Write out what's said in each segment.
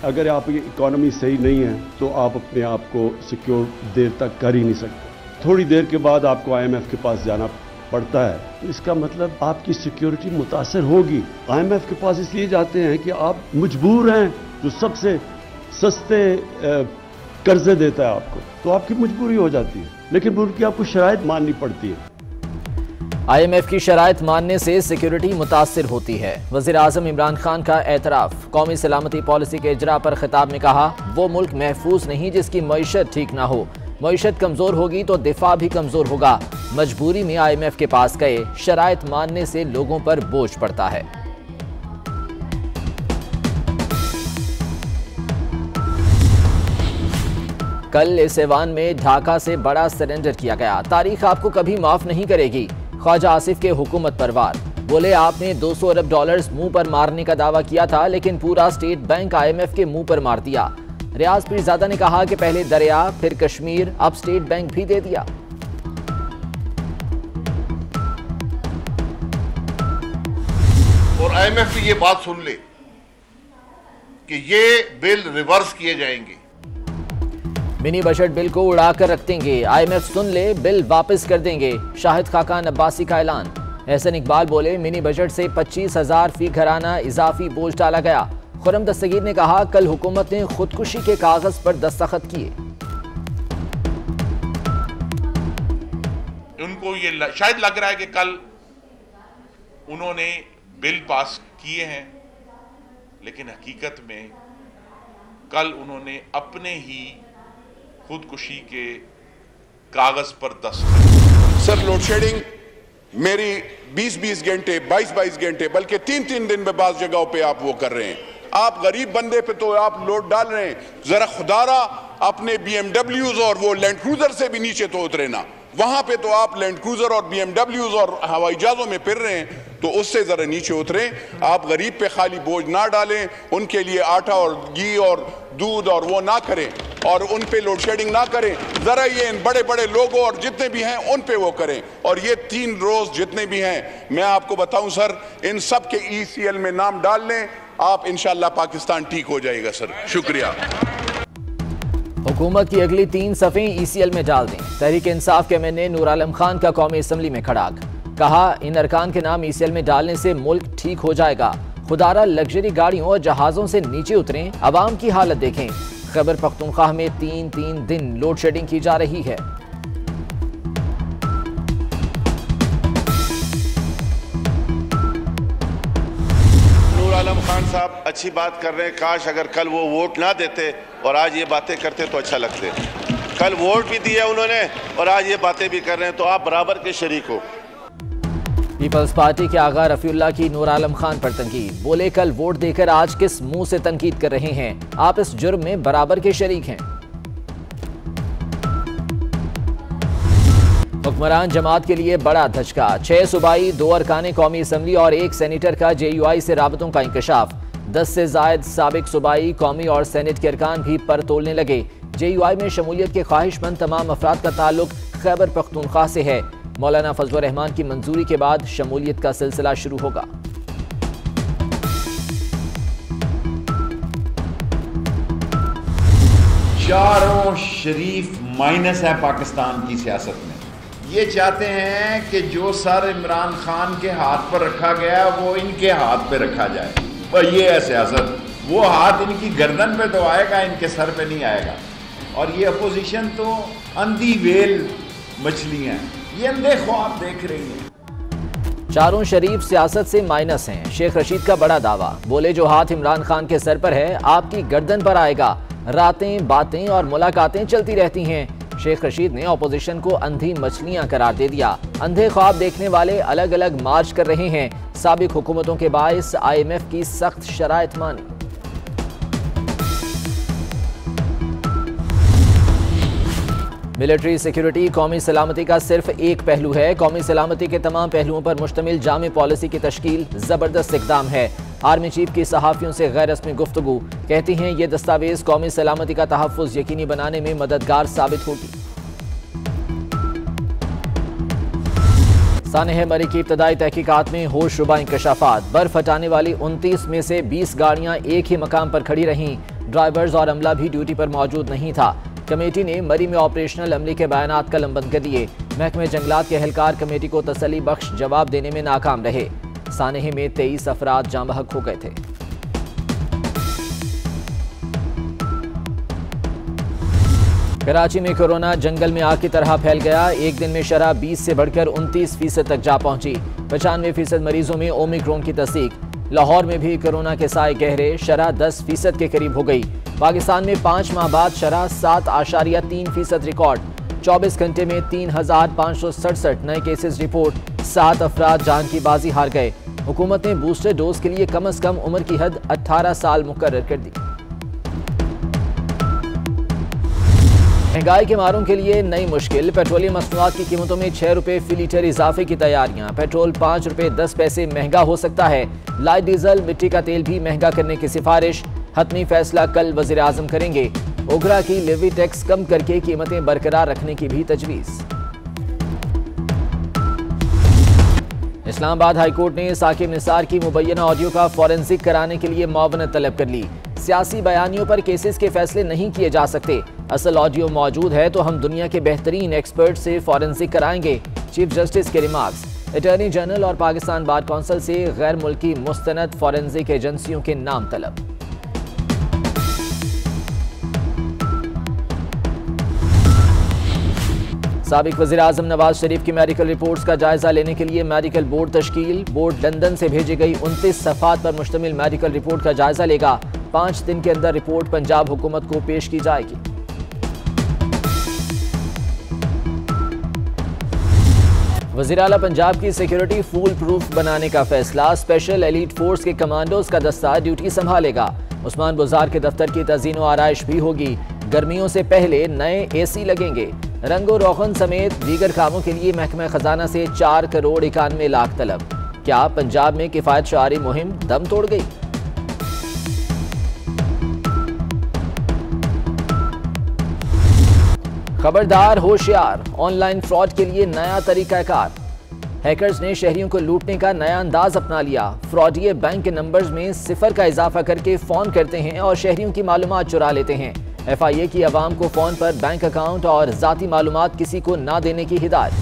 अगर आपकी इकॉनमी सही नहीं है तो आप अपने आप को सिक्योर देर तक कर ही नहीं सकते। थोड़ी देर के बाद आपको IMF के पास जाना पड़ता है, तो इसका मतलब आपकी सिक्योरिटी मुतासर होगी। IMF के पास इसलिए जाते हैं कि आप मजबूर हैं, जो सबसे सस्ते कर्जे देता है आपको, तो आपकी मजबूरी हो जाती है, लेकिन उनकी आपको शराइत माननी पड़ती है। IMF की शराइत मानने से सिक्योरिटी मुतासिर होती है। वज़ीर आज़म इमरान खान का एतराफ़। कौमी सलामती पॉलिसी के इजरा पर खिताब में कहा, वो मुल्क महफूज नहीं जिसकी मईशत ठीक ना हो। मईशत कमज़ोर होगी तो दिफा भी कमज़ोर होगा। मजबूरी में IMF के पास गए, शराइत मानने से लोगों पर बोझ पड़ता है। कल इस ऐवान में ढाका से बड़ा सरेंडर किया गया। तारीख आपको कभी माफ नहीं करेगी। ख्वाजा आसिफ के हुकूमत पर वार। बोले, आपने 200 अरब डॉलर्स मुंह पर मारने का दावा किया था, लेकिन पूरा स्टेट बैंक IMF के मुंह पर मार दिया। रियाज पीरजादा ने कहा कि पहले दरिया फिर कश्मीर, अब स्टेट बैंक भी दे दिया। और IMF भी ये बात सुन ले कि ये बिल रिवर्स किए जाएंगे। मिनी बजट बिल को उड़ाकर रख देंगे। IMF सुन ले, बिल वापस कर देंगे। शाहिद खाकान अब्बासी का ऐलान। एहसन इकबाल बोले, मिनी बजट से 25,000 फी घराना इजाफी बोझ डाला गया। खुर्रम दस्तगीर ने कहा, कल हुकूमत ने खुदकुशी के कागज पर दस्तखत किए। उनको ये शायद लग रहा है कि कल उन्होंने बिल पास किए हैं, लेकिन हकीकत में कल उन्होंने अपने ही खुदकुशी के कागज पर दस्तखत। सर, लोड शेडिंग मेरी 20-20 घंटे, 22-22 घंटे, बल्कि 3-3 दिन में बास जगहों पे आप वो कर रहे हैं। आप गरीब बंदे पे तो आप लोड डाल रहे हैं। जरा खुदारा अपने BMWs और वो लैंड क्रूजर से भी नीचे तो उतरे ना। वहां पे तो आप लैंड क्रूजर और BMWs और हवाई जहाजों में फिर रहे हैं, तो उससे जरा नीचे उतरे। आप गरीब पे खाली बोझ ना डालें, उनके लिए आटा और घी और दूध और वो ना करें, और उन पे लोड शेडिंग ना करें। जरा ये इन बड़े बड़े लोगों और जितने भी हैं उन पे वो करें। और ये 3 रोज जितने भी हैं, मैं आपको बताऊं सर, इन सब के ECL में नाम डाल लें, आप इंशाल्लाह पाकिस्तान ठीक हो जाएगा सर। शुक्रिया। हुकूमत की अगली 3 सफ़ें ECL में डाल दें। तहरीक इंसाफ के MNA नूर आलम खान का कौमी असम्बली में खड़ाक। कहा, इन अरकान के नाम ECL में डालने से मुल्क ठीक हो जाएगा। खुदारा लग्जरी गाड़ियों और जहाज़ों से नीचे उतरें, अवाम की हालत देखें। खैबर पख्तूनख्वा में 3 दिन लोड शेडिंग की जा रही है। नूर आलम खान साहब अच्छी बात कर रहे हैं। काश अगर कल वो वोट ना देते और आज ये बातें करते तो अच्छा लगते। कल वोट भी दिया उन्होंने और आज ये बातें भी कर रहे हैं, तो आप बराबर के शरीक हो। पीपल्स पार्टी के आगा रफीउल्लाह की नूर आलम खान पर तनकीद। बोले, कल वोट देकर आज किस मुंह से तनकीद कर रहे हैं? आप इस जुर्म में बराबर के शरीक हैं। हुक्मरान जमात के लिए बड़ा धचका। 6 सूबाई, 2 अरकान कौमी असम्बली और 1 सेनेटर का JUI से राबतों का इंकशाफ। 10 से जायद साबिक सूबाई, कौमी और सेनेट के अरकान भी पर तोड़ने लगे। JUI में शमूलियत के ख्वाहिशमंद तमाम अफराद का ताल्लुक खैबर पख्तूनख्वा से है। मौलाना फजल रहमान की मंजूरी के बाद शमूलियत का सिलसिला शुरू होगा। चारों शरीफ माइनस है पाकिस्तान की सियासत में। ये चाहते हैं कि जो सर इमरान खान के हाथ पर रखा गया वो इनके हाथ पे रखा जाए, और ये है सियासत। वो हाथ इनकी गर्दन पे तो आएगा, इनके सर पे नहीं आएगा। और ये अपोजिशन तो अंधी वेल मछलियां, ये अंधे ख्वाब देख रही है। चारों शरीफ सियासत से माइनस हैं। शेख रशीद का बड़ा दावा। बोले, जो हाथ इमरान खान के सर पर है आपकी गर्दन पर आएगा। रातें, बातें और मुलाकातें चलती रहती हैं। शेख रशीद ने अपोजिशन को अंधी मछलियां करार दे दिया। अंधे ख्वाब देखने वाले अलग अलग मार्च कर रहे हैं। साबिक हुकूमतों के बायस IMF की सख्त शराइत मानी। मिलिट्री सिक्योरिटी कौमी सलामती का सिर्फ एक पहलू है। कौमी सलामती के तमाम पहलुओं पर मुश्तमिल जामे पॉलिसी की तश्कील जबरदस्त इक़दाम है। आर्मी चीफ की सहाफ़ियों से गैर रस्मी गुफ्तगू। कहती हैं, ये दस्तावेज कौमी सलामती का तहफ़्फ़ुज़ यकीनी बनाने में मददगार साबित होगी। सानह मरी की इब्तदाई तहकीकात में होशरुबा इंकशाफात। बर्फ हटाने वाली 29 में से 20 गाड़ियां एक ही मकाम पर खड़ी रहीं। ड्राइवर्स और अमला भी ड्यूटी पर मौजूद नहीं था। कमेटी ने मरी में ऑपरेशनल अमले के बयानात कलमबंद कर दिए। महकमे जंगलात के एहलकार कमेटी को तसल्ली बख्श जवाब देने में नाकाम रहे। सानहे में 23 अफराद जाँ बहक हो गए थे। कराची में कोरोना जंगल में आग की तरह फैल गया। एक दिन में शरह 20 से बढ़कर 29% तक जा पहुंची। 95% मरीजों में ओमिक्रॉन की तस्दीक। लाहौर में भी कोरोना के साए गहरे, शरह 10% के करीब हो गई। पाकिस्तान में 5 माह बाद शरह 7.3% रिकॉर्ड। 24 घंटे में 3,567 नए केसेस रिपोर्ट। 7 अफराद जान की बाजी हार गए। हुकूमत ने बूस्टर डोज के लिए कम अज कम उम्र की हद 18 साल मुकर्रर कर दी। महंगाई के मारों के लिए नई मुश्किल। पेट्रोलियम मसनूआत की कीमतों में 6 रुपए फी लीटर इजाफे की तैयारियां। पेट्रोल 5 रुपए 10 पैसे महंगा हो सकता है। लाइट डीजल, मिट्टी का तेल भी महंगा करने की सिफारिश। हतमी फैसला कल वजीर आजम करेंगे। ओगरा की लेवी टैक्स कम करके कीमतें बरकरार रखने की भी तजवीज़। इस्लामाबाद हाईकोर्ट ने साकिब निसार की मुबैना ऑडियो का फॉरेंसिक कराने के लिए मुआवनत तलब कर ली। सियासी बयानियों पर केसेस के फैसले नहीं किए जा सकते। असल ऑडियो मौजूद है तो हम दुनिया के बेहतरीन एक्सपर्ट से फॉरेंसिक कराएंगे। चीफ जस्टिस के रिमार्क्स। अटॉर्नी जनरल और पाकिस्तान बार कौंसिल से गैर मुल्की मुस्तनद फॉरेंसिक एजेंसियों के नाम तलब। साबिक वज़ीर आज़म नवाज शरीफ की मेडिकल रिपोर्ट्स का जायजा लेने के लिए मेडिकल बोर्ड तश्कील। बोर्ड लंदन से भेजी गई 29 सफ़ात पर मुश्तमिल मेडिकल रिपोर्ट का जायजा लेगा। 5 दिन के अंदर रिपोर्ट पंजाब हुकूमत को पेश की जाएगी। वज़ीर आला पंजाब की सिक्योरिटी फूल प्रूफ बनाने का फैसला। स्पेशल एलीट फोर्स के कमांडोज का दस्ता ड्यूटी संभालेगा। उस्मान बुज़ार के दफ्तर की तज़ीन व आराइश भी होगी। गर्मियों से पहले नए AC लगेंगे। रंगो रोगन समेत दीगर कामों के लिए महकमा खजाना से 4 करोड़ 91 लाख तलब। क्या पंजाब में किफायत शारी मुहिम दम तोड़ गई? खबरदार होशियार, ऑनलाइन फ्रॉड के लिए नया तरीकाकार। हैकर्स ने शहरियों को लूटने का नया अंदाज अपना लिया। फ्रॉडिये बैंक के नंबर्स में 0 का इजाफा करके फोन करते हैं और शहरियों की मालूमात चुरा लेते हैं। FIA की अवाम को फोन पर बैंक अकाउंट और जाती मालूमात किसी को ना देने की हिदायत।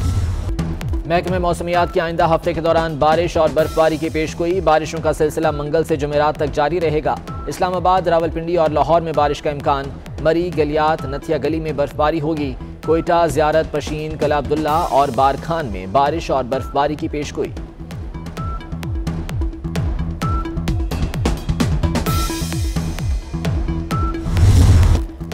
महकमे मौसमियात के आइंदा हफ्ते के दौरान बारिश और बर्फबारी की पेशगोई। बारिशों का सिलसिला मंगल से जुमेरात तक जारी रहेगा। इस्लामाबाद, रावलपिंडी और लाहौर में बारिश का इम्कान। मरी, गलियात, नथिया गली में बर्फबारी होगी। कोयटा, ज़ियारत, पशीन, कला अब्दुल्ला और बारखान में बारिश और बर्फबारी की पेशगोई।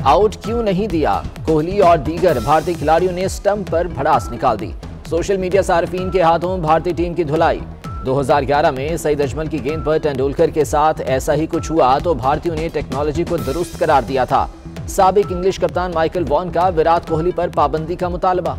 आउट क्यों नहीं दिया? कोहली और दीगर भारतीय खिलाड़ियों ने स्टंप पर भड़ास निकाल दी। सोशल मीडिया सार्फिन के हाथों भारतीय टीम की धुलाई। 2011 में सईद अजमल की गेंद पर तेंदुलकर के साथ ऐसा ही कुछ हुआ तो भारतीयों ने टेक्नोलॉजी को दुरुस्त करार दिया था। साबिक इंग्लिश कप्तान माइकल वॉन का विराट कोहली पर पाबंदी का मुतालबा।